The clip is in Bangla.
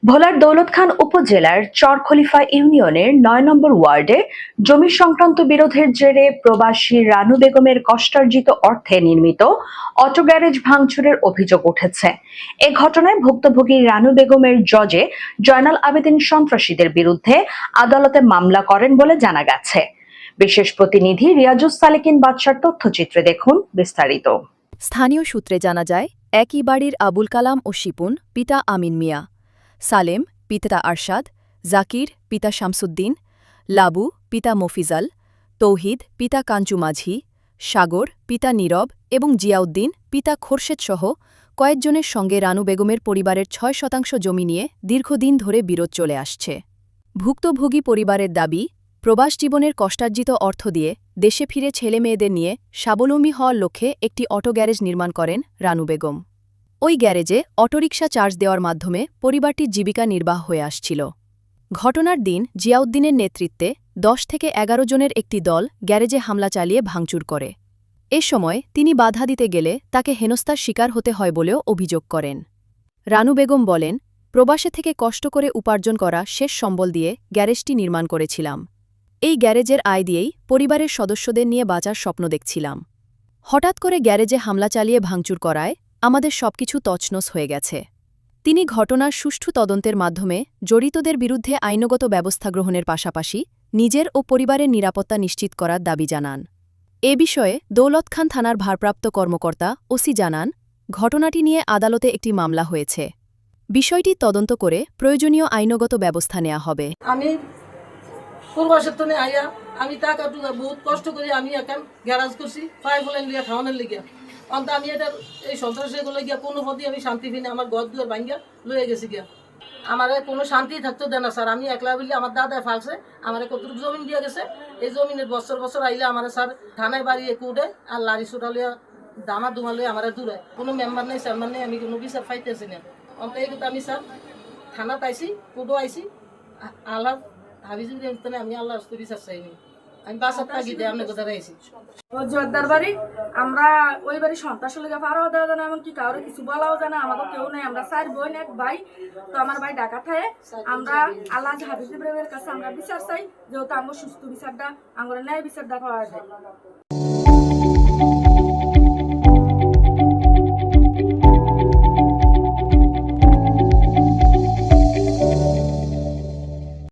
ভোলার দৌলতখান উপজেলার চরখলিফা ইউনিয়নের ৯ নম্বর ওয়ার্ডে জমি সংক্রান্ত বিরোধের জেরে প্রবাসী রানু বেগমের কষ্টার্জিত অর্থে নির্মিত অটো গ্যারেজ ভাঙচুরের অভিযোগ উঠেছে। এ ঘটনায় ভুক্তভোগী রানু বেগমের জজে জয়নাল আবেদীন সন্ত্রাসীদের বিরুদ্ধে আদালতে মামলা করেন বলে জানা গেছে। বিশেষ প্রতিনিধি রিয়াজুস সালেকিন বাদশার তথ্যচিত্রে দেখুন বিস্তারিত। স্থানীয় সূত্রে জানা যায়, একই বাড়ির আবুল কালাম ও শিপুন পিতা আমিন মিয়া, সালেম পিতা আরশাদ, জাকির পিতা শামসুদ্দিন, লাবু পিতা মফিজাল, তৌহিদ পিতা কাঞ্চু মাঝি, সাগর পিতা নীরব এবং জিয়াউদ্দিন পিতা খোরশেদসহ কয়েকজনের সঙ্গে রানু বেগমের পরিবারের ৬% জমি নিয়ে দীর্ঘদিন ধরে বিরোধ চলে আসছে। ভুক্তভোগী পরিবারের দাবি, প্রবাস জীবনের কষ্টার্জিত অর্থ দিয়ে দেশে ফিরে ছেলেমেয়েদের নিয়ে স্বাবলম্বী হওয়ার লক্ষ্যে একটি অটো গ্যারেজ নির্মাণ করেন রানু বেগম। ওই গ্যারেজে অটোরিকশা চার্জ দেওয়ার মাধ্যমে পরিবারটির জীবিকা নির্বাহ হয়ে আসছিল। ঘটনার দিন জিয়াউদ্দিনের নেতৃত্বে ১০ থেকে ১১ জনের একটি দল গ্যারেজে হামলা চালিয়ে ভাঙচুর করে। এ সময় তিনি বাধা দিতে গেলে তাকে হেনস্থার শিকার হতে হয় বলেও অভিযোগ করেন। রানু বেগম বলেন, প্রবাসে থেকে কষ্ট করে উপার্জন করা শেষ সম্বল দিয়ে গ্যারেজটি নির্মাণ করেছিলাম। এই গ্যারেজের আয় দিয়েই পরিবারের সদস্যদের নিয়ে বাঁচার স্বপ্ন দেখছিলাম। হঠাৎ করে গ্যারেজে হামলা চালিয়ে ভাঙচুর করায় আমাদের সবকিছু তছনছ হয়ে গেছে। তিনি ঘটনার সুষ্ঠু তদন্তের মাধ্যমে জড়িতদের বিরুদ্ধে আইনগত ব্যবস্থা গ্রহণের পাশাপাশি নিজের ও পরিবারের নিরাপত্তা নিশ্চিত করার দাবি জানান। এ বিষয়ে দৌলতখান থানার ভারপ্রাপ্ত কর্মকর্তা ওসি জানান, ঘটনাটি নিয়ে আদালতে একটি মামলা হয়েছে। বিষয়টি তদন্ত করে প্রয়োজনীয় আইনগত ব্যবস্থা নেওয়া হবে। আমি পূর্বাসের তো আইয়া আমি টাকা টুকা বহুত কষ্ট করে আমি এখন গ্যারাজ করছি ফাই ফলেন লিয়া খাওয়ানোর লিগিয়া অন্ত আমি এটা এই সন্ত্রাসীগুলো গিয়া কোনো পথে আমি শান্তি ফিনে আমার ঘর দুয়ার ভাঙ্গিয়া লয়ে গেছি গিয়া আমার কোনো শান্তি থাকতো দেয় না স্যার। আমি একলা বলি আমার দাদায় ফালছে আমার কতটুকু জমিন দিয়ে গেছে। এই জমিনের বছর বছর আইলে আমার স্যার থানায় বাড়ি একু উঠে আর লারি সুটা লিয়া দামা দুমা লয়ে আমার দূরে কোনো মেম্বার নেই চেয়ারম্যান নেই, আমি কোনো বিচার পাইতেছি না। অন্ত এই কথা আমি স্যার থানাত আইসি কোর্টও আইসি আল্লাহ হাবিজুর আমি আল্লাহ বিচার চাইনি। আমি বাসার তাগি দিয়ে আপনার কথা রাইছি জোরদার বাড়ি আমরা ওই বাড়ি সন্ত্রাস লেগে পারাও দেওয়া জানা এমনকি কাউরে কিছু বলাও জানা আমাদের কেউ নেই। আমরা 4 বোন 1 ভাই। তো আমার ভাই ঢাকা থাকে। আমরা আল্লাহ হাবিজ ইব্রাহিমের কাছে আমরা বিচার চাই, যেহেতু আমার সুস্থ বিচারটা আমার ন্যায় বিচারটা পাওয়া যায়।